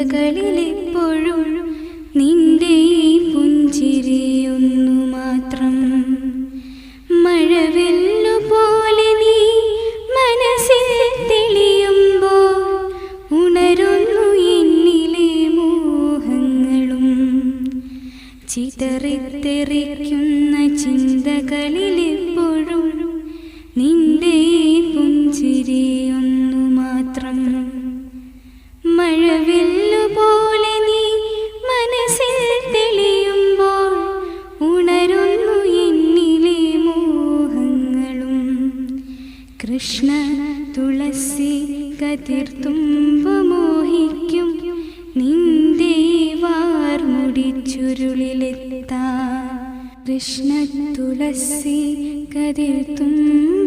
ചിന്തകളിലെപ്പോഴും നിന്റെ പുഞ്ചിരിയൊന്നു മാത്രം. മഴവെല്ലുപോലെ നീ മനസ്സിൽ തെളിയുമ്പോൾ ഉണരുന്നു എന്നിലെ മോഹങ്ങളും. ചിതറിത്തെറിക്കുന്ന ചിന്തകളിലെപ്പോഴും നിന്റെ പുഞ്ചിരിയൊന്നു മാത്രം. മഴവില്ലുപോലെ നീ മനസ്സിൽ തെളിയുമ്പോൾ ഉണരുന്നു എന്നിലെ മോഹങ്ങളും. കൃഷ്ണ തുളസി കതിർത്തുമ്പു മോഹിക്കും നിന്റെ വാർമുടിച്ചുരുളിലെത്താ. കൃഷ്ണ തുളസി കതിർത്തുമ്പു